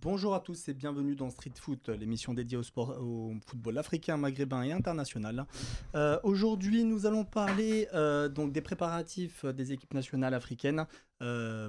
Bonjour à tous et bienvenue dans Street Foot, l'émission dédiée au sport, au football africain, maghrébin et international. Aujourd'hui, nous allons parler donc des préparatifs des équipes nationales africaines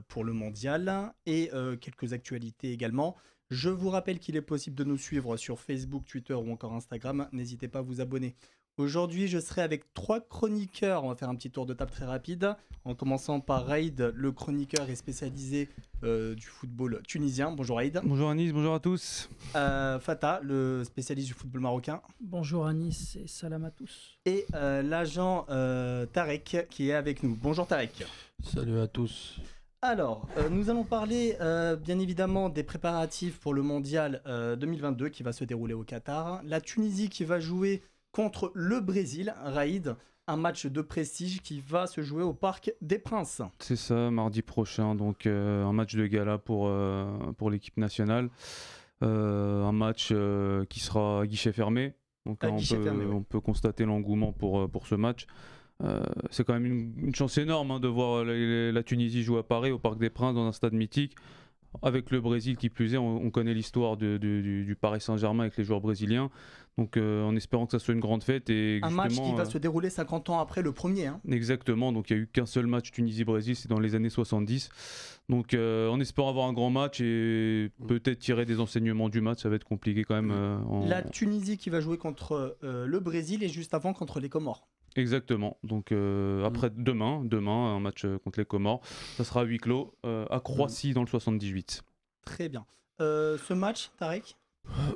pour le mondial et quelques actualités également. Je vous rappelle qu'il est possible de nous suivre sur Facebook, Twitter ou encore Instagram. N'hésitez pas à vous abonner. Aujourd'hui, je serai avec 3 chroniqueurs. On va faire un petit tour de table très rapide. En commençant par Raïd, le chroniqueur est spécialisé du football tunisien. Bonjour Raïd. Bonjour Anis, bonjour à tous. Fatah, le spécialiste du football marocain. Bonjour Anis et salam à tous. Et l'agent Tarek qui est avec nous. Bonjour Tarek. Salut à tous. Alors, nous allons parler bien évidemment des préparatifs pour le mondial 2022 qui va se dérouler au Qatar. La Tunisie qui va jouer contre le Brésil, Raïd, un match de prestige qui va se jouer au Parc des Princes. C'est ça, mardi prochain, donc un match de gala pour l'équipe nationale. Un match qui sera à guichet fermé. Donc on peut constater l'engouement pour ce match. C'est quand même une chance énorme de voir la Tunisie jouer à Paris, au Parc des Princes, dans un stade mythique. Avec le Brésil qui plus est, on connaît l'histoire du Paris Saint-Germain avec les joueurs brésiliens. Donc en espérant que ça soit une grande fête. Et un match qui va se dérouler 50 ans après le premier. Hein. Exactement, donc il n'y a eu qu'un seul match Tunisie-Brésil, c'est dans les années 70. Donc en espérant avoir un grand match et peut-être tirer des enseignements du match, ça va être compliqué quand même. La Tunisie qui va jouer contre le Brésil et juste avant contre les Comores. Exactement, donc après demain, un match contre les Comores, ça sera à huis clos à Croatie dans le 78. Très bien. Ce match, Tarek ?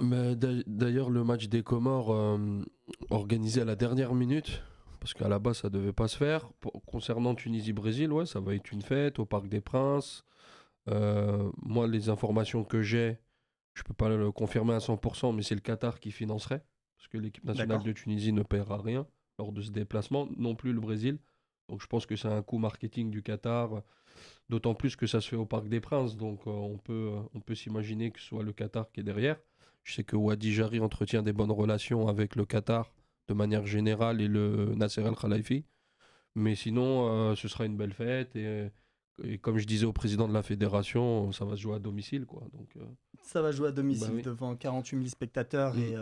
D'ailleurs, le match des Comores organisé à la dernière minute, parce qu'à la base ça devait pas se faire. Concernant Tunisie-Brésil, ouais, ça va être une fête au Parc des Princes. Moi, les informations que j'ai, je peux pas le confirmer à 100%, mais c'est le Qatar qui financerait, parce que l'équipe nationale de Tunisie ne paiera rien lors de ce déplacement, non plus le Brésil. Donc je pense que c'est un coup marketing du Qatar, d'autant plus que ça se fait au Parc des Princes, donc on peut s'imaginer que ce soit le Qatar qui est derrière. Je sais que Wadi Jari entretient des bonnes relations avec le Qatar de manière générale et le Nasser El Khelaïfi. Mais sinon, ce sera une belle fête et comme je disais au président de la fédération, ça va se jouer à domicile, quoi. Donc, ça va jouer à domicile devant 48 000 spectateurs et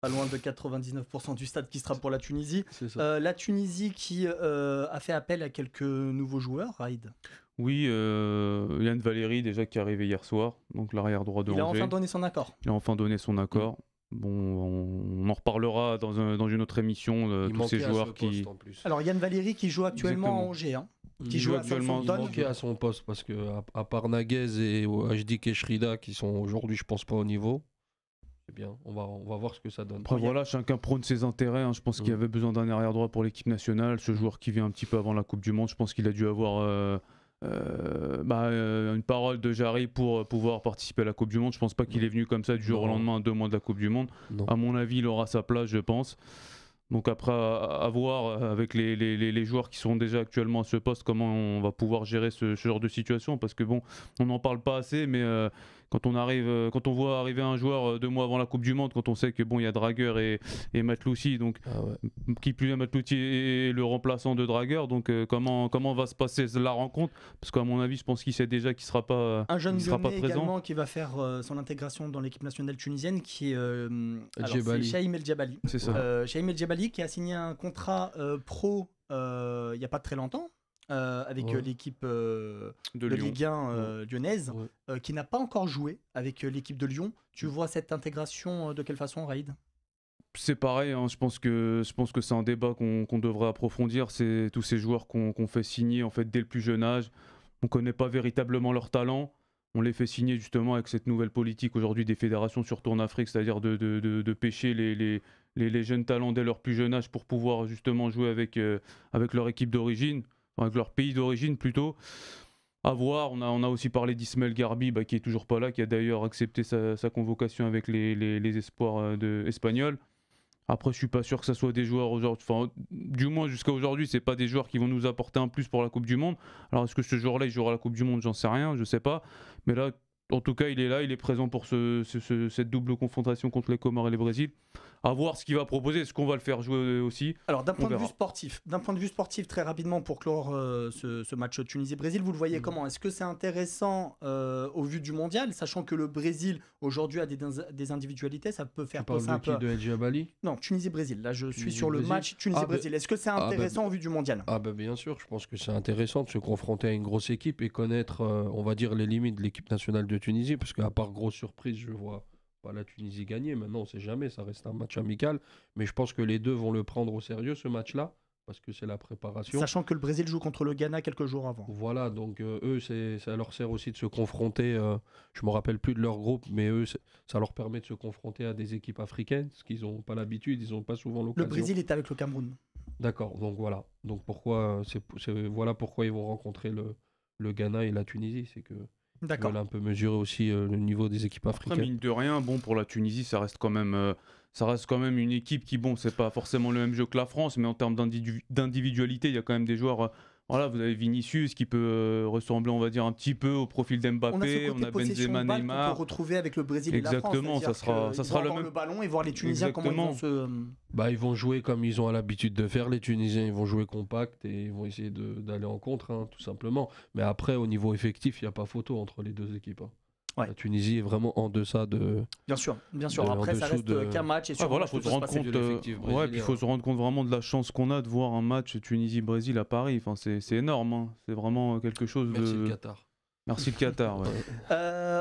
pas loin de 99% du stade qui sera pour la Tunisie. La Tunisie qui a fait appel à quelques nouveaux joueurs, Raïd. Oui, Yann Valéry déjà qui est arrivé hier soir, donc l'arrière droit de Angers. Il a enfin donné son accord. Bon, on en reparlera dans une autre émission, tous ces joueurs qui... Alors Yann Valéry qui joue actuellement à Angers, hein, qui joue actuellement il manquait à son poste parce que à part Naguez et HD Keshrida qui sont aujourd'hui je pense pas au niveau. C'est bien, on va voir ce que ça donne. Après voilà, chacun prône ses intérêts, hein. Je pense qu'il y avait besoin d'un arrière droit pour l'équipe nationale, ce joueur qui vient un petit peu avant la Coupe du Monde, je pense qu'il a dû avoir une parole de Jarry pour pouvoir participer à la Coupe du Monde. Je pense pas qu'il est venu comme ça du jour au lendemain, 2 mois de la Coupe du Monde. Non. À mon avis, il aura sa place, je pense. Donc après, à voir avec les joueurs qui sont déjà actuellement à ce poste, comment on va pouvoir gérer ce genre de situation. Parce que bon, on n'en parle pas assez, mais quand on voit arriver un joueur 2 mois avant la Coupe du Monde, quand on sait que bon, il y a Dragueur et Matloussi, donc qui plus est Matloussi est le remplaçant de Dragueur, donc comment va se passer la rencontre? Parce qu'à mon avis, je pense qu'il sait déjà qu'il sera pas un jeune sera pas présent. Également qui va faire son intégration dans l'équipe nationale tunisienne, qui est Chaïm El Djabali. C'est ça. Chaïm El Djabali qui a signé un contrat pro il n'y a pas très longtemps. Avec l'équipe de Ligue 1 lyonnaise, qui n'a pas encore joué avec l'équipe de Lyon. Tu vois cette intégration de quelle façon, Raïd ? C'est pareil, hein, je pense que c'est un débat qu'on devrait approfondir. C'est tous ces joueurs qu'on fait signer en fait, dès le plus jeune âge. On ne connaît pas véritablement leur talent. On les fait signer justement avec cette nouvelle politique aujourd'hui des fédérations, surtout en Afrique, c'est-à-dire de pêcher les jeunes talents dès leur plus jeune âge pour pouvoir justement jouer avec leur équipe d'origine. Avec leur pays d'origine plutôt. À voir, on a aussi parlé d'Ismaël Garbi qui est toujours pas là, qui a d'ailleurs accepté sa convocation avec les espoirs espagnols. Après, je suis pas sûr que ça soit des joueurs aujourd'hui, enfin, du moins jusqu'à aujourd'hui, c'est pas des joueurs qui vont nous apporter un plus pour la Coupe du Monde. Alors est-ce que ce joueur-là il jouera la Coupe du Monde, j'en sais rien, je sais pas. Mais là, en tout cas, il est là, il est présent pour cette double confrontation contre les Comores et les Brésil. à voir ce qu'il va proposer, est-ce qu'on va le faire jouer aussi. Alors d'un point de verra. vue sportif, très rapidement pour clore ce match Tunisie-Brésil, vous le voyez comment? Est-ce que c'est intéressant au vu du mondial, sachant que le Brésil aujourd'hui a des individualités, ça peut faire Tu parles penser de un qui, peu. de El Djabali? Non, Tunisie-Brésil. Là, je suis sur le Tunisie-Brésil. match Tunisie-Brésil. Est-ce que c'est intéressant au vu du mondial? Ah ben bien sûr, je pense que c'est intéressant de se confronter à une grosse équipe et connaître, on va dire, les limites de l'équipe nationale de Tunisie, parce qu'à part grosse surprise, je vois pas la Tunisie gagner. Maintenant, on sait jamais, ça reste un match amical, mais je pense que les deux vont le prendre au sérieux, ce match-là, parce que c'est la préparation. Sachant que le Brésil joue contre le Ghana quelques jours avant. Voilà, donc eux, ça leur sert aussi de se confronter, je me rappelle plus de leur groupe, mais eux, ça leur permet de se confronter à des équipes africaines, ce qu'ils n'ont pas l'habitude, ils n'ont pas souvent Le l'occasion. Brésil est avec le Cameroun. D'accord, donc voilà. Donc voilà pourquoi ils vont rencontrer le Ghana et la Tunisie, c'est que ils D'accord. veulent un peu mesurer aussi le niveau des équipes Après, africaines. mine de rien, bon, pour la Tunisie, ça reste quand même une équipe qui, bon, c'est pas forcément le même jeu que la France, mais en termes d'individualité, il y a quand même des joueurs. Voilà, vous avez Vinicius qui peut ressembler, on va dire, un petit peu au profil On a ce d'Mbappé, côté on a possession Benzema, de balle qu'on Neymar. peut retrouver avec le Brésil et la France. Exactement, ça C'est-à-dire sera qu'ils vont le avoir même. le ballon et voir les Tunisiens comment ils vont Exactement. se... Bah, ils vont jouer comme ils ont l'habitude de faire, les Tunisiens, ils vont jouer compact et ils vont essayer d'aller en contre, hein, tout simplement. Mais après, au niveau effectif, il n'y a pas photo entre les deux équipes, hein. Ouais. La Tunisie est vraiment en deçà de... Bien sûr. en Après, ça dessous reste qu'un match et sur Ah, voilà, un match, faut tout se peut rendre passer. compte. de l'effectif Ouais, puis il brésilien. faut se rendre compte vraiment de la chance qu'on a de voir un match Tunisie-Brésil à Paris. Enfin, c'est énorme, hein. C'est vraiment quelque chose Merci de. le Qatar. Merci le Qatar. Ouais.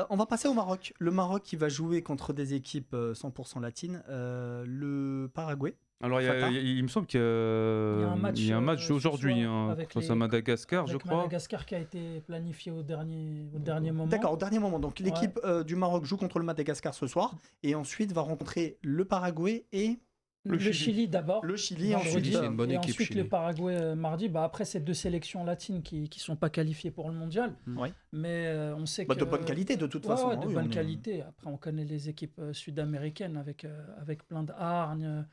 On va passer au Maroc. Le Maroc qui va jouer contre des équipes 100% latines. Le Paraguay. Alors, Fatah. il me semble qu'il y a un match ce aujourd'hui soir hein, avec face à Madagascar, je avec crois. Madagascar qui a été planifié au dernier moment. D'accord, au dernier moment. Donc l'équipe du Maroc joue contre le Madagascar ce soir et ensuite va rencontrer le Paraguay et Le Chili d'abord. le Chili vendredi, ensuite. c'est une bonne et équipe, ensuite Chili. le Paraguay mardi. Bah, après, ces deux sélections latines qui ne sont pas qualifiées pour le mondial. Ouais. Mais on sait Bah, que. de bonne qualité de toute Ouais, façon. ouais, hein, de oui, bonne on est- qualité. Après, on connaît les équipes sud-américaines avec plein de hargne,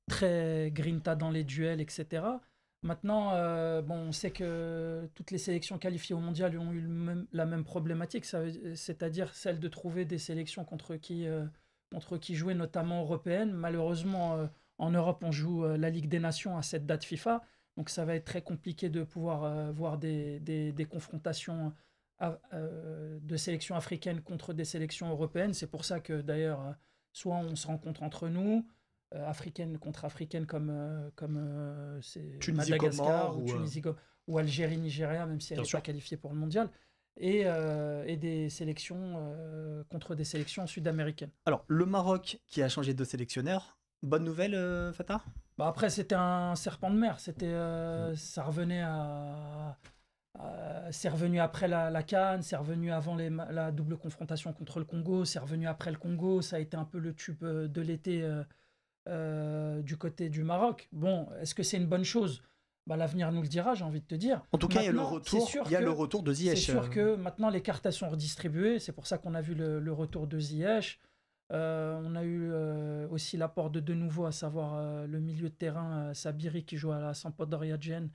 très grinta dans les duels, etc. Maintenant, on sait que toutes les sélections qualifiées au mondial ont eu la même problématique, c'est-à-dire celle de trouver des sélections contre qui jouer, notamment européennes. Malheureusement, en Europe, on joue la Ligue des Nations à cette date FIFA, donc ça va être très compliqué de pouvoir voir des confrontations de sélections africaines contre des sélections européennes. C'est pour ça que d'ailleurs, soit on se rencontre entre nous, africaine contre africaine comme c'est Tunisie, Madagascar Comores, ou Tunisie ou Algérie, Nigeria, même si elle Bien n'est sûr. pas qualifiée pour le mondial, et des sélections contre des sélections sud-américaines. Alors, le Maroc qui a changé de sélectionneur. Bonne nouvelle, Fatah? Bah après, c'était un serpent de mer. Ça revenait c'est revenu après la CAN, c'est revenu avant la double confrontation contre le Congo, c'est revenu après le Congo. Ça a été un peu le tube de l'été du côté du Maroc. Bon, est-ce que c'est une bonne chose? Bah, l'avenir nous le dira, j'ai envie de te dire. En tout cas, Maintenant, c'est sûr que- le retour de Ziyech. C'est sûr que maintenant les cartes elles sont redistribuées, c'est pour ça qu'on a vu le retour de Ziyech. On a eu aussi l'apport de deux nouveaux, à savoir le milieu de terrain Sabiri qui joue à la Sampdoria Gênes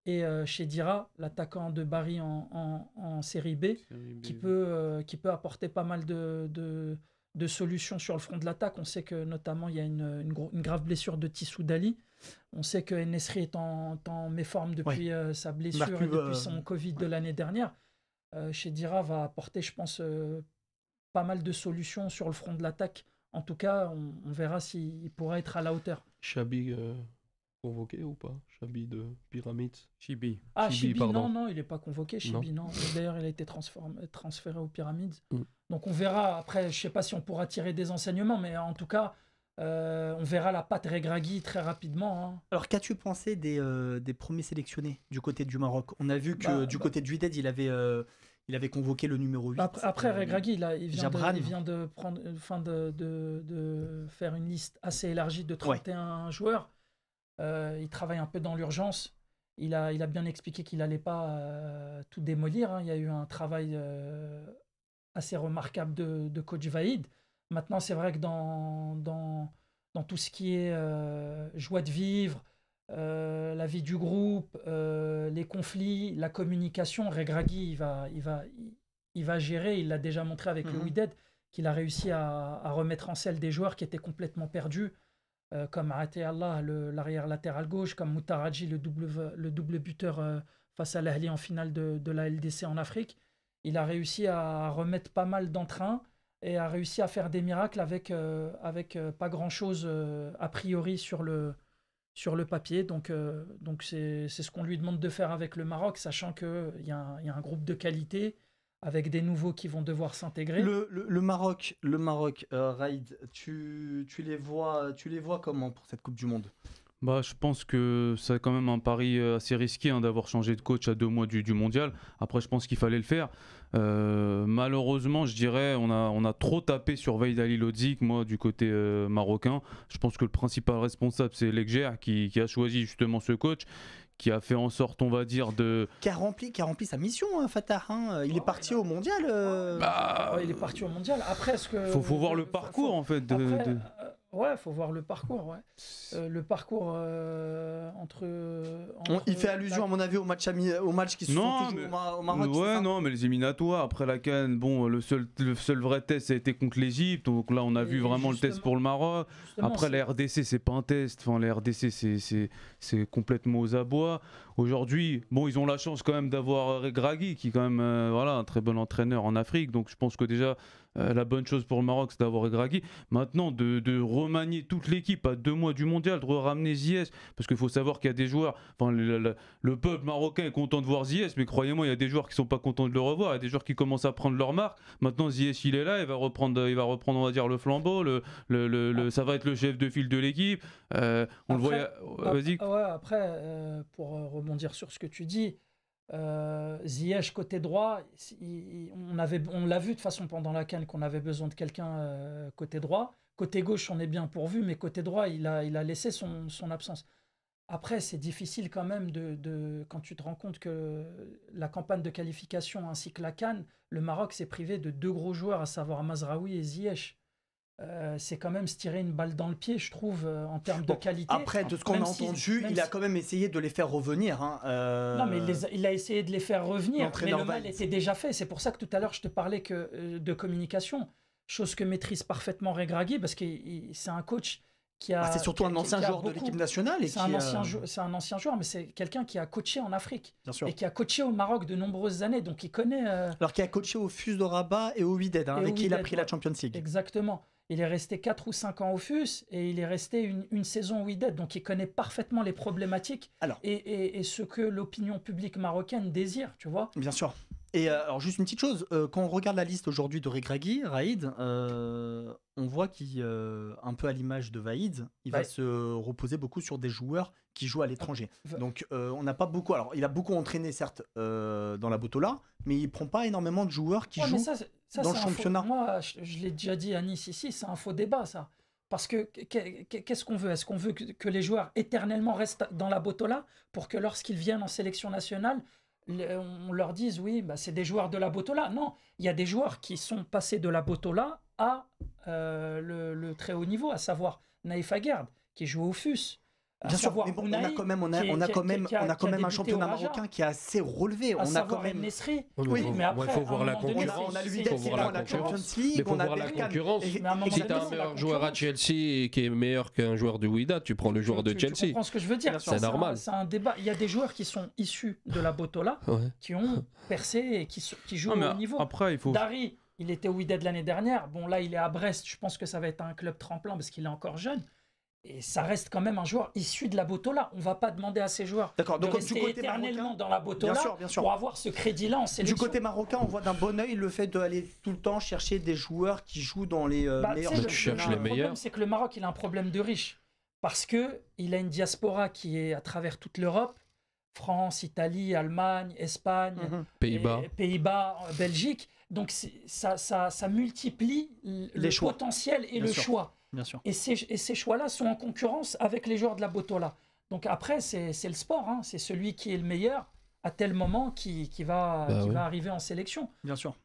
et Chedira, l'attaquant de Bari en série B, qui peut apporter pas mal de solutions sur le front de l'attaque. On sait que notamment il y a une grave blessure de Tissou Dali. On sait que Nesri est en méforme depuis sa blessure et depuis son Covid de l'année dernière. Chedira va apporter, je pense, pas mal de solutions sur le front de l'attaque. En tout cas, on verra s'il pourra être à la hauteur. Chabi convoqué ou pas? Chabi de Pyramides. Chibi. Ah, Chibi, Chibi, pardon. non, il n'est pas convoqué. Chibi, non. D'ailleurs, il a été transféré aux Pyramides. Donc on verra. Après, je ne sais pas si on pourra tirer des enseignements, mais en tout cas, on verra la patte Regragui très rapidement. Hein. Alors, qu'as-tu pensé des premiers sélectionnés du côté du Maroc? On a vu que du côté de Wydad, il avait convoqué le numéro 8. Après Regragui, il vient Jabran. de prendre, de faire une liste assez élargie de 31 joueurs. Il travaille un peu dans l'urgence. Il a bien expliqué qu'il n'allait pas tout démolir. Hein. Il y a eu un travail assez remarquable de coach Vaïd. Maintenant, c'est vrai que dans tout ce qui est joie de vivre, la vie du groupe, les conflits, la communication, Regragui, il va gérer. Il l'a déjà montré avec le Wydad, qu'il a réussi à remettre en selle des joueurs qui étaient complètement perdus, comme Até Allah, l'arrière latéral gauche, comme Moutaraji, le double buteur face à l'Ahli en finale de la LDC en Afrique. Il a réussi à remettre pas mal d'entrain et a réussi à faire des miracles avec pas grand-chose a priori sur le papier. Donc c'est ce qu'on lui demande de faire avec le Maroc, sachant qu'il y a un groupe de qualité avec des nouveaux qui vont devoir s'intégrer. Le Maroc, Raïd, tu les vois comment pour cette Coupe du Monde? Bah, je pense que c'est quand même un pari assez risqué d'avoir changé de coach à 2 mois du mondial. Après, je pense qu'il fallait le faire. Malheureusement, je dirais, on a trop tapé sur Veid Halilhodžić, moi, du côté marocain. Je pense que le principal responsable, c'est Lekjer qui a choisi justement ce coach, qui a fait en sorte, on va dire, qui a rempli sa mission, hein, Fatah. Hein. Il est parti au mondial. Il est parti au mondial. Après, faut voir le parcours, en fait. Ouais, faut voir le parcours. Ouais. Le parcours entre il fait allusion, à mon avis, au match qui se sont toujours au Maroc. Ouais, non, mais les éliminatoires, après la CAN, bon, le seul vrai test, ça a été contre l'Égypte. Donc là, on a vu vraiment le test pour le Maroc. Après, la RDC, c'est pas un test. Enfin, la RDC, c'est complètement aux abois. Aujourd'hui, bon, ils ont la chance quand même d'avoir Regragui, qui est quand même un très bon entraîneur en Afrique. Donc je pense que déjà, la bonne chose pour le Maroc, c'est d'avoir Regragui. Maintenant, de remanier toute l'équipe à 2 mois du mondial, de ramener Ziyech, parce qu'il faut savoir qu'il y a des joueurs, enfin, le peuple marocain est content de voir Ziyech, mais croyez-moi, il y a des joueurs qui sont pas contents de le revoir, il y a des joueurs qui commencent à prendre leur marque. Maintenant, Ziyech, il est là, il va reprendre, on va dire, le flambeau, ça va être le chef de file de l'équipe. On le voit. Vas-y. Après, pour rebondir sur ce que tu dis, Ziyech côté droit, on l'a vu de toute façon pendant la CAN qu'on avait besoin de quelqu'un côté droit. Côté gauche, on est bien pourvu, mais côté droit, il a laissé son absence. Après, c'est difficile quand même quand tu te rends compte que la campagne de qualification ainsi que la CAN, le Maroc s'est privé de 2 gros joueurs, à savoir Mazraoui et Ziyech. C'est quand même se tirer une balle dans le pied, je trouve, en termes de qualité. Après, de ce qu'on a entendu, il a quand même essayé de les faire revenir. Non, mais il a essayé de les faire revenir, mais le mal était déjà fait. C'est pour ça que tout à l'heure, je te parlais de communication, chose que maîtrise parfaitement Regragui, parce que c'est un coach qui a... c'est surtout un ancien joueur de l'équipe nationale. C'est un ancien joueur, mais c'est quelqu'un qui a coaché en Afrique. Bien sûr. Et qui a coaché au Maroc de nombreuses années, donc il connaît... Alors qu'il a coaché au FUS de Rabat et au Wydad, avec qui il a pris la Champions League. Exactement. Il est resté 4 ou 5 ans au FUS et il est resté une saison au Wydad, donc il connaît parfaitement les problématiques et ce que l'opinion publique marocaine désire, tu vois. Bien sûr. Et alors juste une petite chose, quand on regarde la liste aujourd'hui de Regragui, Raïd, on voit qu'un peu à l'image de Vaïd, il va se reposer beaucoup sur des joueurs qui jouent à l'étranger. Donc on n'a pas beaucoup. Alors il a beaucoup entraîné certes dans la Botola, mais il prend pas énormément de joueurs qui jouent dans le championnat. Moi, je l'ai déjà dit à Nice ici, c'est un faux débat ça. Parce que qu'est-ce qu'on veut? Est-ce qu'on veut que les joueurs éternellement restent dans la Botola pour que lorsqu'ils viennent en sélection nationale, on leur dise oui, c'est des joueurs de la Botola? Non, il y a des joueurs qui sont passés de la Botola à le très haut niveau, à savoir Naïf Aguerd, qui joue au FUS. Bien sûr, mais bon, on a quand même un championnat marocain qui est assez relevé. On a quand même Nesri. Oui, mais après, il faut voir la concurrence. On a lui qui est dans la Champions League, on a la concurrence. Si tu as un meilleur joueur à Chelsea qui est meilleur qu'un joueur du Wydad, tu prends le joueur de Chelsea. Tu comprends ce que je veux dire? C'est normal. C'est un débat. Il y a des joueurs qui sont issus de la Botola, qui ont percé et qui jouent au haut niveau. Dari, il était au Wydad l'année dernière. Bon, là, il est à Brest. Je pense que ça va être un club tremplin parce qu'il est encore jeune. Et ça reste quand même un joueur issu de la Botola. On ne va pas demander à ces joueurs de rester éternellement dans la Botola pour avoir ce crédit-là en sélection. Du côté marocain, on voit d'un bon œil le fait d'aller tout le temps chercher des joueurs qui jouent dans les meilleurs. Tu cherches les meilleurs. Le problème, c'est que le Maroc, il a un problème de riche. Parce qu'il a une diaspora qui est à travers toute l'Europe. France, Italie, Allemagne, Espagne, Pays-Bas, Belgique. Donc ça multiplie le potentiel et le choix. Bien sûr. Et ces choix-là sont en concurrence avec les joueurs de la Botola. Donc après, c'est le sport. C'est celui qui est le meilleur à tel moment qui va arriver en sélection. Bien sûr.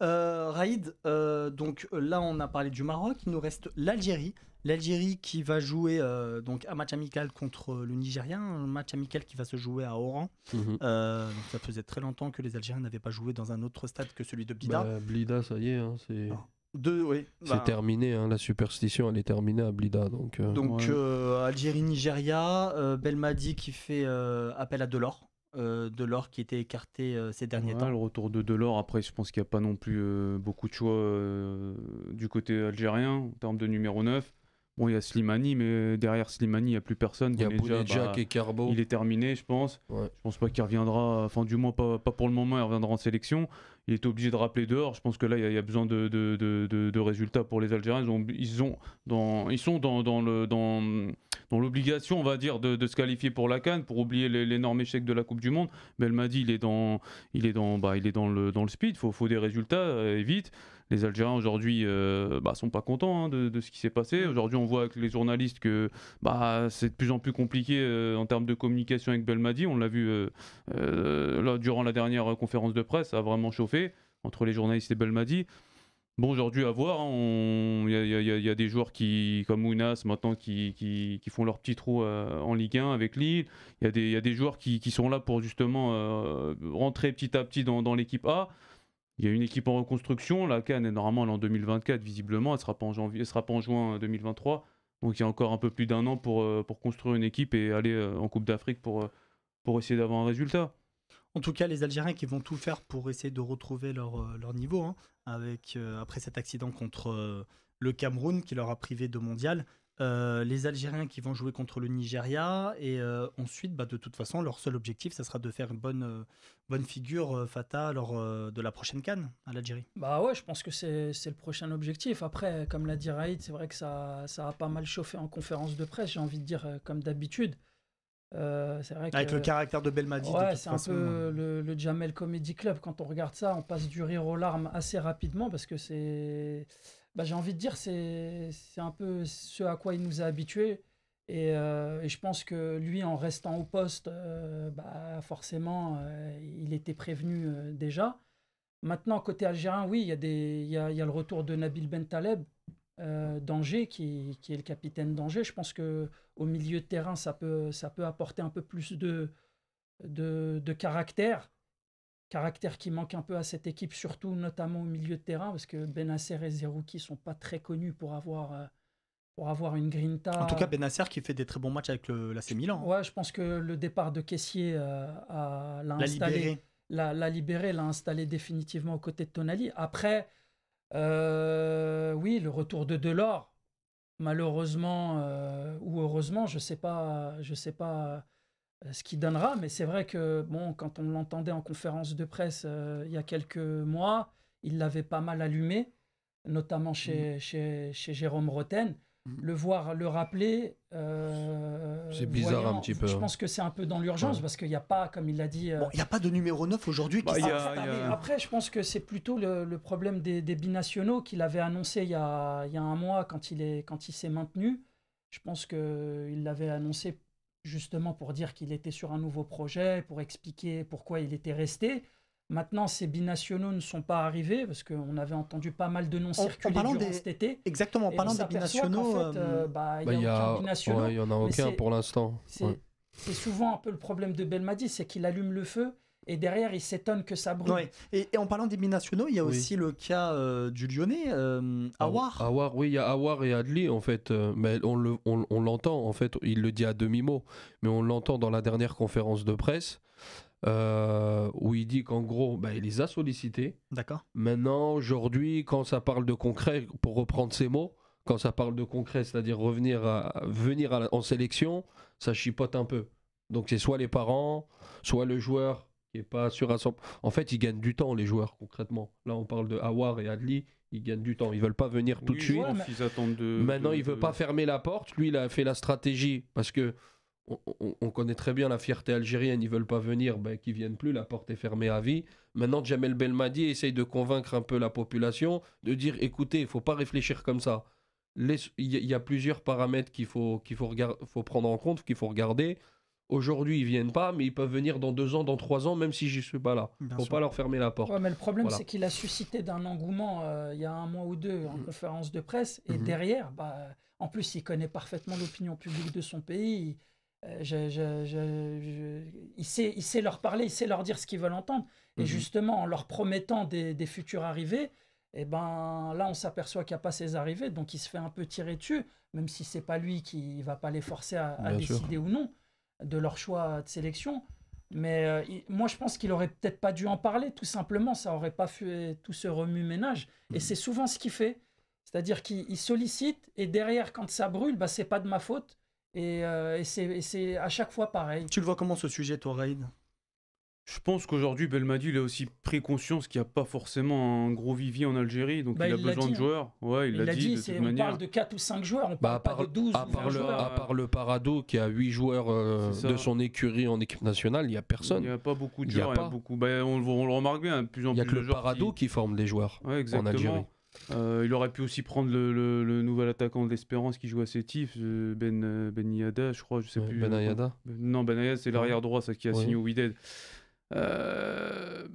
Raïd, donc là on a parlé du Maroc, il nous reste l'Algérie. L'Algérie qui va jouer donc un match amical contre le Nigeria, un match amical qui va se jouer à Oran. Donc ça faisait très longtemps que les Algériens n'avaient pas joué dans un autre stade que celui de Blida. Blida, ça y est. Oui. C'est terminé, hein, la superstition, elle est terminée à Blida. Donc, Algérie-Nigeria, Belmadi qui fait appel à Delors. Delors qui était écarté ces derniers temps. Le retour de Delors, après je pense qu'il n'y a pas non plus beaucoup de choix du côté algérien en termes de numéro 9. Bon, il y a Slimani, mais derrière Slimani, il n'y a plus personne. il y a Bounedjah et Carbo. Il est terminé, je pense. Ouais. Je pense pas qu'il reviendra, enfin du moins pas pour le moment, il reviendra en sélection. Il est obligé de rappeler dehors. Je pense que là, il y a besoin de résultats pour les Algériens. Ils sont dans l'obligation, on va dire, de se qualifier pour la CAN, pour oublier l'énorme échec de la Coupe du Monde. Belmadi, il est dans le speed. Faut des résultats et vite. Les Algériens aujourd'hui sont pas contents de ce qui s'est passé. Aujourd'hui, on voit avec les journalistes que c'est de plus en plus compliqué en termes de communication avec Belmadi. On l'a vu là, durant la dernière conférence de presse, ça a vraiment chauffé entre les journalistes et Belmadi. Bon, aujourd'hui, à voir. Il y a des joueurs comme Ounas maintenant qui font leur petit trou en Ligue 1 avec Lille. Il y a des joueurs qui sont là pour justement rentrer petit à petit dans l'équipe A. Il y a une équipe en reconstruction. La CAN est normalement en 2024, visiblement. Elle ne sera pas en janvier, elle sera pas en juin 2023. Donc il y a encore un peu plus d'un an pour construire une équipe et aller en Coupe d'Afrique pour essayer d'avoir un résultat. En tout cas, les Algériens qui vont tout faire pour essayer de retrouver leur niveau, hein, après cet accident contre le Cameroun qui leur a privé de mondial. Les Algériens qui vont jouer contre le Nigeria et ensuite, de toute façon, leur seul objectif, ça sera de faire une bonne figure Fata lors de la prochaine CAN à l'Algérie. Ouais, je pense que c'est le prochain objectif. Après, comme l'a dit Raïd, c'est vrai que ça a pas mal chauffé en conférence de presse, j'ai envie de dire comme d'habitude. C'est vrai avec le caractère de Belmadi. Ouais, c'est un peu le Jamel Comedy Club. Quand on regarde ça, on passe du rire aux larmes assez rapidement parce que c'est... j'ai envie de dire c'est un peu ce à quoi il nous a habitués et je pense que lui en restant au poste forcément il était prévenu déjà. Maintenant côté algérien, oui, il y a le retour de Nabil Bentaleb d'Angers qui est le capitaine d'Angers. Je pense que au milieu de terrain ça peut apporter un peu plus de caractère qui manque un peu à cette équipe, surtout notamment au milieu de terrain, parce que Benasser et Zerouki sont pas très connus pour avoir une grinta. En tout cas, Benasser qui fait des très bons matchs avec l'AC Milan. Ouais, je pense que le départ de Kessié l'a libéré, l'a installé définitivement aux côtés de Tonali. Après, oui, le retour de Delors, malheureusement ou heureusement, je sais pas ce qu'il donnera, mais c'est vrai que quand on l'entendait en conférence de presse il y a quelques mois, il l'avait pas mal allumé, notamment chez Jérôme Roten. Le voir le rappeler, c'est bizarre un petit peu. Je pense que c'est un peu dans l'urgence parce qu'il n'y a pas, comme il l'a dit. Il n'y a pas de numéro 9 aujourd'hui. Après, je pense que c'est plutôt le problème des binationaux qu'il avait annoncé il y a un mois quand il s'est maintenu. Je pense qu'il l'avait annoncé justement pour dire qu'il était sur un nouveau projet, pour expliquer pourquoi il était resté. Maintenant, ces binationaux ne sont pas arrivés parce qu'on avait entendu pas mal de noms circuler durant cet été. Exactement, en parlant des binationaux, il n'y en a aucun pour l'instant. C'est souvent un peu le problème de Belmadi, c'est qu'il allume le feu et derrière il s'étonne que ça brûle. Ouais. Et en parlant des binationaux, il y a aussi le cas du Lyonnais, Aouar. Aouar, oui, il y a Aouar et Adli en fait, mais on l'entend en fait, il le dit à demi-mot, mais on l'entend dans la dernière conférence de presse. Où il dit qu'en gros, il les a sollicités. D'accord. Maintenant, aujourd'hui, quand ça parle de concret, pour reprendre ses mots, quand ça parle de concret, c'est-à-dire venir en sélection, ça chipote un peu. Donc c'est soit les parents, soit le joueur qui n'est pas sûr à 100%. En fait, ils gagnent du temps, les joueurs, concrètement. Là, on parle de Aouar et Adli, ils gagnent du temps. Ils ne veulent pas venir tout de suite. Maintenant, il ne veut pas fermer la porte. Lui, il a fait la stratégie parce que on connaît très bien la fierté algérienne, ils veulent pas venir, qu'ils viennent plus, la porte est fermée à vie. Maintenant, Jamel Belmadi essaye de convaincre un peu la population, de dire, écoutez, il faut pas réfléchir comme ça. Il y a plusieurs paramètres qu'il faut prendre en compte, qu'il faut regarder. Aujourd'hui, ils viennent pas, mais ils peuvent venir dans 2 ans, dans 3 ans, même si je suis pas là. Faut pas leur fermer la porte. Ouais, mais le problème, c'est qu'il a suscité d'un engouement il y a 1 mois ou 2 en conférence de presse, et derrière, en plus, il connaît parfaitement l'opinion publique de son pays. Il sait leur parler, il sait leur dire ce qu'ils veulent entendre. Et justement, en leur promettant des futurs arrivés, Et ben là, on s'aperçoit qu'il n'y a pas ces arrivées, donc il se fait un peu tirer dessus, même si c'est pas lui qui va pas les forcer à Bien sûr. décider ou non de leur choix de sélection. Mais moi, je pense qu'il aurait peut-être pas dû en parler, tout simplement. Ça aurait pas fait tout ce remue-ménage. Et c'est souvent ce qu'il fait. C'est-à-dire qu'il sollicite et derrière, quand ça brûle, bah, c'est pas de ma faute. Et c'est à chaque fois pareil. Tu le vois comment ce sujet, toi, Raïd? Je pense qu'aujourd'hui, Belmadi, il a aussi pris conscience qu'il n'y a pas forcément un gros vivier en Algérie, donc Bah, il a il l'a besoin dit, de joueurs. Ouais, il Il l'a a dit dit, de toute on manière. parle de 4 ou 5 joueurs, on Bah, parle pas de 12 à ou part 20 le, joueurs. à part le Parado qui a 8 joueurs C'est ça. de son écurie en équipe nationale, il n'y a Il personne. n'y a pas beaucoup de Il y a joueurs, il y a pas. beaucoup. Bah, on le remarque bien, de plus en Il n'y a plus que de le joueurs Parado qui forme les joueurs Ouais, en Algérie. exactement. Il aurait pu aussi prendre le nouvel attaquant de l'Espérance qui joue à Sétif, Ben Yada, je crois, je sais Ouais, plus. Ben Ayada. Non, Ben Ayada, c'est l'arrière droit, ça qui a Oui. signé au Wydad.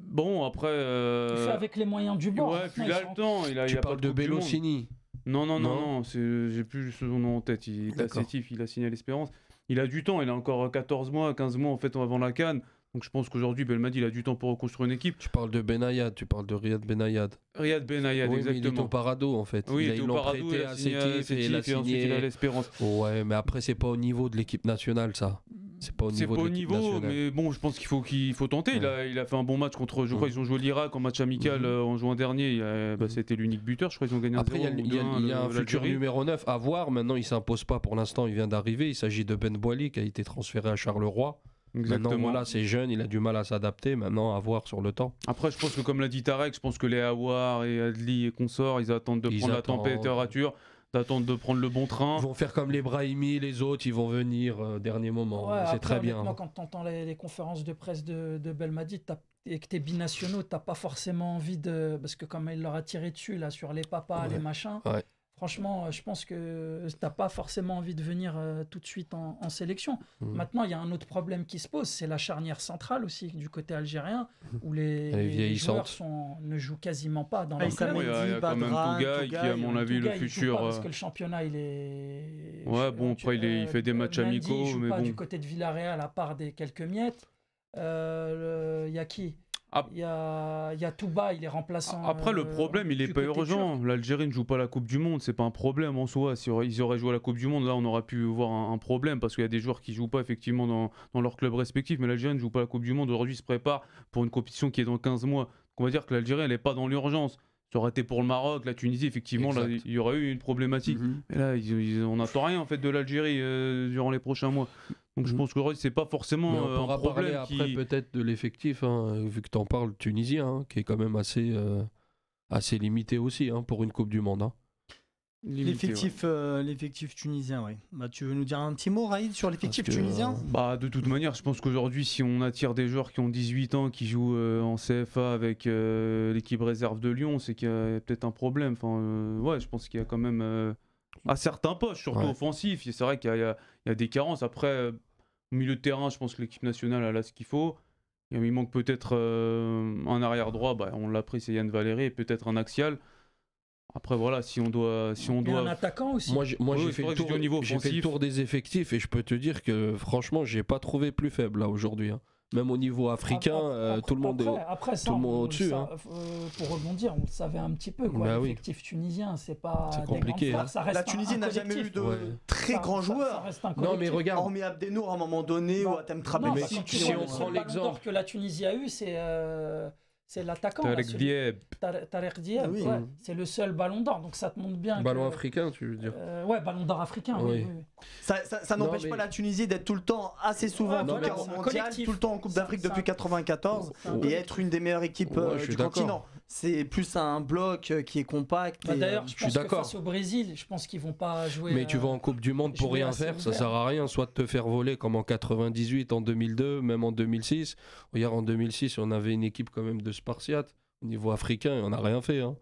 Bon, après. Il fait avec les moyens du bord. Ouais, puis Maintenant, il a ils le temps. Il a Tu pas parles de Coupe du Monde. Bellocini. Non, j'ai plus son nom en tête. Il est à D'accord. Sétif, il a signé à l'Espérance. Il a du temps, il a encore 14 mois, 15 mois en fait avant la CAN. Donc je pense qu'aujourd'hui, Belmadi, il a du temps pour reconstruire une équipe. Tu parles de Benayad, tu parles de Riyad Benayad. Riyad Benayad, Oui, mais il est exactement. au Parado en fait. Oui, il était Ils au l'ont Paradou, prêté il a à signé à Sétif et il a Sétif et ensuite il a signé. l'Espérance. Ouais, mais après c'est pas au niveau de l'équipe nationale ça. C'est pas au C'est niveau pas de au l'équipe niveau, nationale. mais bon, je pense qu'il faut tenter. Ouais. Il a fait un bon match contre, je crois, ils ont joué l'Irak en match amical en juin dernier. C'était l'unique buteur, je crois qu'ils ont gagné Après, il y a, 1-0 il y a- ou 2-1, il y a un futur l'Algérie. numéro 9 à voir. Maintenant, il s'impose pas pour l'instant. Il vient d'arriver. Il s'agit de Ben Boili qui a été transféré à Charleroi. Exactement. Maintenant, voilà, c'est jeune. Il a du mal à s'adapter. Maintenant, à voir sur le temps. Après, je pense que comme l'a dit Tarek, je pense que les Aouar et Adli et consorts, ils attendent de Ils prendre la attendent. température, d'attendre de prendre le bon train. Ils vont faire comme les Brahimi, les autres. Ils vont venir dernier moment. Ouais, c'est après, très bien. honnêtement, quand tu entends les conférences de presse de Belmadi et que tu es binationaux, tu n'as pas forcément envie de. Parce que comme il leur a tiré dessus là, sur les papas, Ouais. les machins, Ouais. franchement, je pense que tu n'as pas forcément envie de venir tout de suite en sélection. Maintenant, il y a un autre problème qui se pose, c'est la charnière centrale aussi du côté algérien, où Elle est les joueurs vieillissante. ne jouent quasiment pas dans Ah, leur il s'amène. club. Il y a quand même Badran, Tougaï qui, à mon avis, le Tougaï, il joue futur. pas parce que le championnat, il est. Ouais, bon, après, il fait des matchs Mendy, amicaux, il joue mais pas bon. du côté de Villarreal, à part des quelques miettes. Il y a qui Ah. Il y a Touba, il est remplaçant. Après, le problème, il est du pas côté urgent. L'Algérie ne joue pas la Coupe du Monde, c'est pas un problème en soi. Si ils auraient joué à la Coupe du Monde, là, on aurait pu voir un problème parce qu'il y a des joueurs qui jouent pas effectivement dans leur club respectif. Mais l'Algérie ne joue pas la Coupe du Monde. Aujourd'hui, ils se prépare pour une compétition qui est dans 15 mois. Donc, on va dire que l'Algérie, elle est pas dans l'urgence. Ça aurait été pour le Maroc, la Tunisie, effectivement, là, Exact. il y aurait eu une problématique. Mais là, on n'attend rien en fait de l'Algérie durant les prochains mois. Donc je pense qu'aujourd'hui, c'est pas forcément Mais on un pourra parler problème après qui. peut-être de l'effectif, hein, vu que tu en parles tunisien, hein, qui est quand même assez limité aussi pour une Coupe du Monde. Hein. limité, ouais. L'effectif tunisien, ouais. Bah, tu veux nous dire un petit mot, Raïd, sur l'effectif Parce que, tunisien? Bah, de toute manière, je pense qu'aujourd'hui, si on attire des joueurs qui ont 18 ans, qui jouent en CFA avec l'équipe réserve de Lyon, c'est qu'il y a peut-être un problème. Enfin, ouais, je pense qu'il y a quand même à certains postes, surtout Ouais. offensifs. Et c'est vrai qu'il y a des carences. Après, au milieu de terrain, je pense que l'équipe nationale elle a ce qu'il faut. Il manque peut-être un arrière droit. Bah, on l'a pris, c'est Yann Valéry, et peut-être un axial. Après, voilà, si on doit. Et un attaquant aussi. Moi, j'ai Oui, fait c'est vrai le que je dis tour, au niveau j'ai fait le offensif. tour des effectifs et je peux te dire que franchement, j'ai pas trouvé plus faible là aujourd'hui. Hein. Même au niveau africain, tout le monde est. Après, ça, tout le monde on au-dessus, le hein. pour rebondir, on le savait un petit peu. Quoi. Bah oui. L'effectif tunisien, c'est pas C'est des compliqué, grandes hein. stars, ça reste La Tunisie un n'a jamais eu collectif. de Ouais. très grands Ça joueurs. reste un Non, mais collectif. regarde. Hormis Abdenour à un moment donné ou Non. Atem Non, Trabelsi. parce que si tu vois, on le prend seul ballon l'exemple- d'or que la Tunisie a eu, c'est l'attaquant. là, Tarek celui- Dieb. Tarek Dieb, Oui. ouais. C'est le seul ballon d'or, donc ça te montre bien Ballon que... africain, tu veux dire. Ouais, ballon d'or africain, oui. Oui. oui. Ça Non, n'empêche mais- pas la Tunisie d'être tout le temps assez souvent Ouais, en tout voilà, cas c'est au un mondial, collectif. tout le temps en Coupe d'Afrique C'est un- depuis 94 c'est un et collectif. être une des meilleures équipes Ouais, je suis du d'accord. continent. C'est plus un bloc qui est compact. Bah, et, D'ailleurs, je suis pense que d'accord. face au Brésil, je pense qu'ils vont pas jouer... Mais tu vas en Coupe du Monde pour jouer rien assez faire, ça ouvert. sert à rien. Soit de te faire voler comme en 98, en 2002, même en 2006. Regarde, en 2006, on avait une équipe quand même de Spartiates. Au niveau africain, on n'a rien fait. Hein.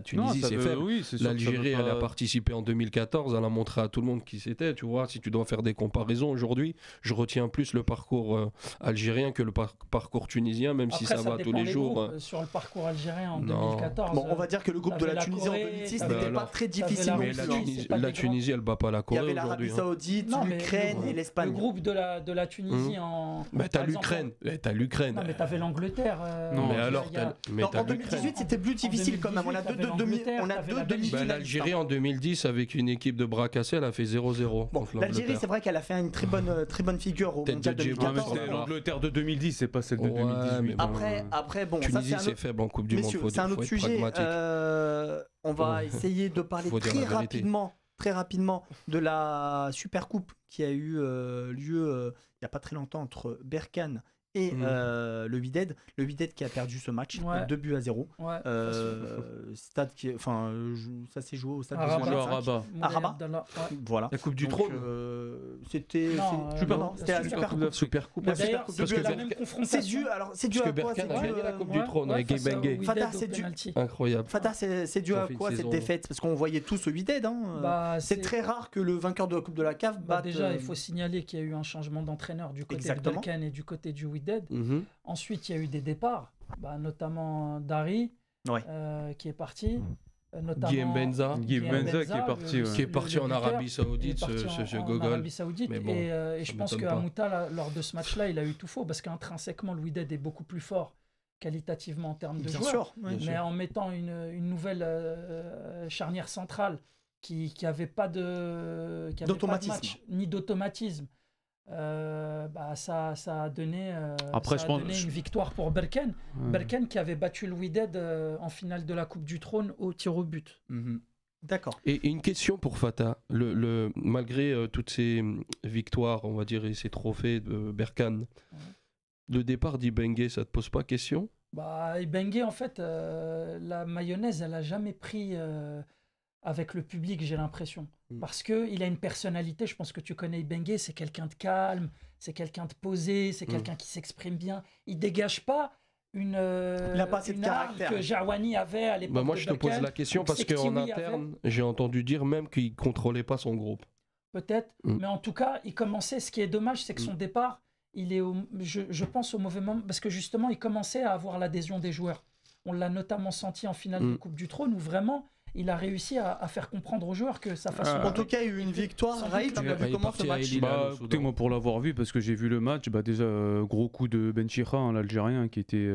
Tunisie, Non, ça c'est veut- faible. oui, c'est sûr que ça L'Algérie, veut elle a pas- participé en 2014, elle a montré à tout le monde qui c'était, tu vois. Si tu dois faire des comparaisons aujourd'hui, je retiens plus le parcours algérien que le parcours tunisien, même si Après, ça va tous dépend les des jours. groupes. Sur le parcours algérien en Non. 2014... Bon, on va dire que le groupe de t'avais la la Tunisie en Corée, 2006 t'avais n'était pas alors, très t'avais difficile la non Mais plus. la, Russie, hein. c'est pas la des Tunisie, elle bat pas la Il y Corée avait aujourd'hui. l'Arabie hein. Saoudite, Non, mais l'Ukraine le et l'Espagne. groupe de la Tunisie en... Mais par t'as exemple, l'Ukraine. T'as l'Ukraine. Non, mais t'avais l'Angleterre. Non, mais il y a- alors, il y a- mais Non, t'as en l'Ukraine. 2018, c'était plus difficile quand même. À mon a t'avais deux l'Angleterre, on a t'avais deux la Belgique. demi-finales. L'Algérie en 2010 avec une équipe de bras cassés, elle a fait 0-0 Bon, contre l'Algérie, l'Angleterre. c'est vrai qu'elle a fait une très bonne figure au Tête mondial de Djibril Ah, mais 2014. c'était sur la l'Angleterre de 2010, c'est pas celle de Ouais, 2018. mais bon. Après, bon, ça Tunisie, c'est un c'est autre... faible en Coupe du Messieurs, Monde. c'est un autre sujet. On va essayer de parler Faut dire la vérité. très rapidement de la Super Coupe qui a eu lieu il n'y a pas très longtemps entre Berkane et le Wydad. Le Wydad qui a perdu ce match, Ouais. 2-0. Ouais. Stade qui, enfin, ça s'est joué au stade À de Rabat. Moulin à Rabat. À Rabat. Abdallah, ouais. Voilà. La Coupe du Donc, Trône. C'était Non, c'était la Super Coupe. Super Coupe. Bah, La Super d'ailleurs, Coupe. c'est Parce dû que à la Berkane- même C'est confrontation. dû, alors c'est dû Parce à que quoi Berkane c'est a dû, gagné la Coupe ouais. du Trône avec face au Gueye. Wydad Fata, au c'est dû- penalty. Incroyable. Fata, c'est dû Ils ont à fait une quoi cette saison- défaite? Parce qu'on voyait tous le Wydad. Bah, C'est très rare que le vainqueur de la Coupe de la CAF Bah, batte. déjà, il faut signaler qu'il y a eu un changement d'entraîneur du côté Exactement. de Berkane et du côté du Wydad. Mhm. Ensuite, il y a eu des départs, notamment Dari, Ouais. qui est parti. Notamment Guillaume Benza. Guillaume Benza qui est parti, ouais. Qui est parti en buteur, Arabie il est Saoudite, parti ce en gogol. Arabie Saoudite. Mais bon, et ça je pense m'étonne que pas. Amouta, lors de ce match-là, il a eu tout faux parce qu'intrinsèquement, le Wydad est beaucoup plus fort qualitativement en termes de Bien joueurs. sûr. ouais. Bien Mais sûr. en mettant une nouvelle charnière centrale qui avait pas de qui avait pas de D'automatisme. match, ni d'automatisme, ça a donné, Après, ça je a pense- donné une victoire pour Berkane. Ouais. Berkane qui avait battu le Wydad en finale de la Coupe du Trône au tir au but. Mhm. D'accord. Et une question pour Fata. Malgré toutes ces victoires, on va dire, et ces trophées de Berkane, le départ d'Ibengue, ça te pose pas question? Bengue, en fait, la mayonnaise, elle a jamais pris avec le public, j'ai l'impression. Parce qu'il a une personnalité, je pense que tu connais Bengue, c'est quelqu'un de calme, c'est quelqu'un de posé, c'est quelqu'un qui s'exprime bien. Il dégage pas Il a pas assez de arme caractère. que Jarwani avait à l'époque. Moi, de je te pose Berkane. la question parce C'est que qu'en Tiwi interne, j'ai entendu dire même qu'il contrôlait pas son groupe. Peut-être, mais en tout cas, il commençait. Ce qui est dommage, c'est que son départ, il est, je pense, au mauvais moment, parce que justement, il commençait à avoir l'adhésion des joueurs. On l'a notamment senti en finale de Coupe du Trône, où vraiment, il a réussi à faire comprendre aux joueurs que sa façon. En tout cas, il y a eu une victoire. Sans Raïd, doute, tu as il est vu comment ce parti à match? El Hilal. au Écoutez, Soudan. moi pour l'avoir vu, parce que j'ai vu le match, déjà gros coup de Ben Chikha, l'Algérien, qui était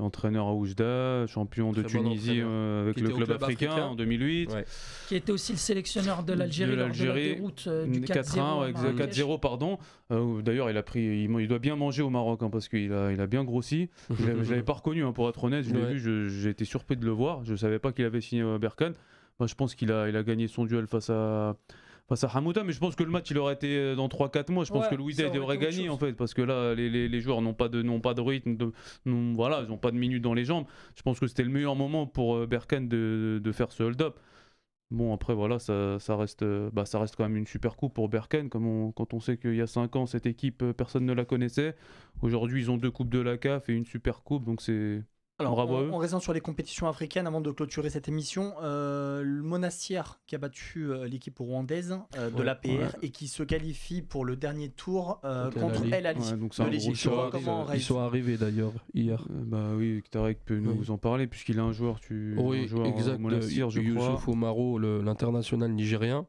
entraîneur à Oujda, champion de Très bon Tunisie entraîneur. avec Qui le était au club club africain africain. en 2008. Ouais. Qui était aussi le sélectionneur de l'Algérie lors de la déroute du 4-0. ouais, à Marrakech. 4-0, pardon. D'ailleurs, il doit bien manger au Maroc parce qu'il a bien grossi. Je l'avais pas reconnu, pour être honnête. Je l'ai Ouais. vu, j'ai été surpris de le voir. Je savais pas qu'il avait signé à Berkane. Moi, je pense qu'il a gagné son duel face à Hamouta, mais je pense que le match il aurait été dans 3-4 mois. Je pense Ouais, que le ça Wydad aurait devrait été autre gagner chose. en fait, parce que là les joueurs n'ont pas de rythme, ils n'ont pas de minutes dans les jambes. Je pense que c'était le meilleur moment pour Berkane de faire ce hold-up. Bon, après voilà, ça reste quand même une super coupe pour Berkane, quand on sait qu'il y a 5 ans cette équipe personne ne la connaissait. Aujourd'hui ils ont 2 coupes de la CAF et une super coupe, donc c'est Alors, bravo à eux. on reste sur les compétitions africaines avant de clôturer cette émission. Le Monastir qui a battu l'équipe rwandaise de Ouais, l'APR et qui se qualifie pour le dernier tour contre El Ali. El Ali Ouais, donc c'est de un gros l'Égypte. choc. Tu vois comment, Ils Raïd sont arrivés d'ailleurs hier. Oui, Tarek peut nous Oui. en parler puisqu'il a un joueur, Oui, un joueur exact. au Monastir, je crois. Youssouf Omaro, l'international nigérien.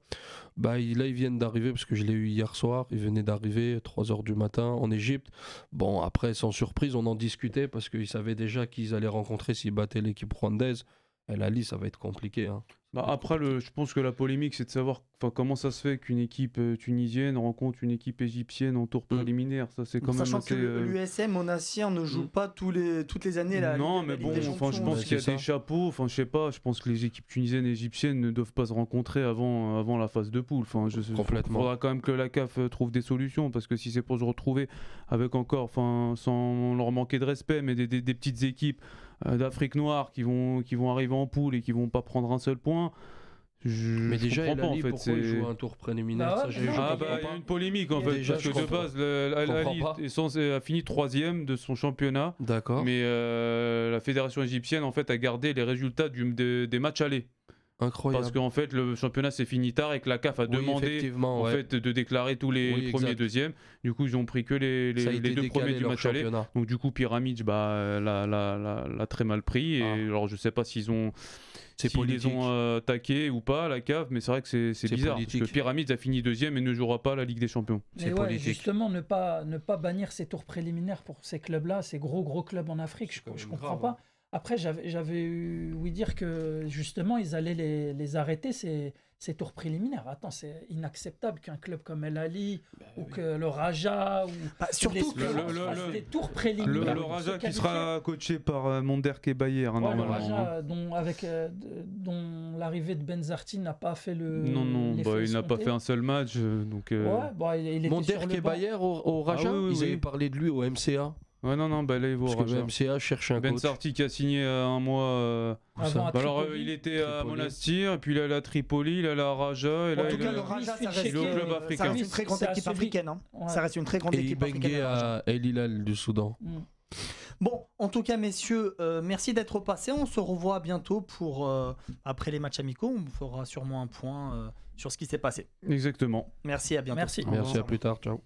Là, ils viennent d'arriver, parce que je l'ai eu hier soir. Ils venaient d'arriver 3h du matin en Égypte. Bon, après, sans surprise, on en discutait parce qu'ils savaient déjà qu'ils allaient rencontrer s'ils battaient l'équipe rwandaise. El Ali, ça va être compliqué. Hein. Après, je pense que la polémique, c'est de savoir comment ça se fait qu'une équipe tunisienne rencontre une équipe égyptienne en tour préliminaire. Ça, c'est quand même Sachant assez, que l'USM Monastir ne joue pas toutes les années la non, Ligue- mais la bon, Ligue des je Champions. pense Ouais, qu'il y a c'est des ça. chapeaux. Je sais pas. Je pense que les équipes tunisiennes et égyptiennes ne doivent pas se rencontrer avant la phase de poule. Il Complètement. faudra quand même que la CAF trouve des solutions, parce que si c'est pour se retrouver avec encore, sans leur manquer de respect, mais des petites équipes d'Afrique noire qui vont arriver en poule et qui vont pas prendre un seul point. Mais déjà, comprends El pas, en Ali, fait, pourquoi il c'est- joue un tour préliminaire? Bah ouais, Ça, j'ai mais eu, non, je Ah comprends il y a pas. une polémique en fait, Déjà, parce que je de comprends base, pas. Al Ali comprends pas. a fini 3e de son championnat, D'accord. mais la fédération égyptienne en fait a gardé les résultats des matchs allés, Incroyable. parce qu'en fait le championnat s'est fini tard et que la CAF a Oui, demandé effectivement, en ouais. fait de déclarer tous les Oui, premiers et exact. deuxièmes. Du coup ils ont pris que les Ça a été deux décalé, premiers du leur match aller. championnat. Donc du coup Pyramids l'a très mal pris et Ah. alors je sais pas s'ils C'est les politique. ont attaqués ou pas la CAF, mais c'est vrai que c'est bizarre, politique. parce que Pyramids a fini 2e et ne jouera pas la Ligue des Champions. Mais C'est ouais, politique. justement, ne pas bannir ces tours préliminaires pour ces clubs-là, ces gros clubs en Afrique, je quand ne même comprends grave, pas. Après, j'avais ouï dire que justement, ils allaient les arrêter, ces tours préliminaires. Attends, c'est inacceptable qu'un club comme El Ahly ou que le Raja ou surtout que des tours préliminaires. Le Raja qui sera coaché par Monderk et Bayer, normalement. Le Raja, dont l'arrivée de Benzarti n'a pas fait le. Non, il n'a pas fait un seul match. Donc, il était Monderk sur le et banc. Bayer au Raja, oui, ils avaient parlé de lui au MCA. Ouais, non, là il va au Parce que Raja. le MCA cherche un coach. Benzarti qui a signé un mois. Avant à Alors Tripoli. il était à Tripoli. Monastir, et puis il est allé à Tripoli, il est allé à Raja, et là En tout il cas, est le Raja, ça reste, il est au club africain. ça reste une très grande C'est à équipe celui- africaine. Ouais. Ça reste une très grande Et équipe Ibengue africaine. le Raja. à El Hilal du Soudan. Bon, en tout cas, messieurs, merci d'être passés. On se revoit bientôt pour après les matchs amicaux. On fera sûrement un point sur ce qui s'est passé. Exactement. Merci, à bientôt. Merci. Merci, à plus tard, ciao.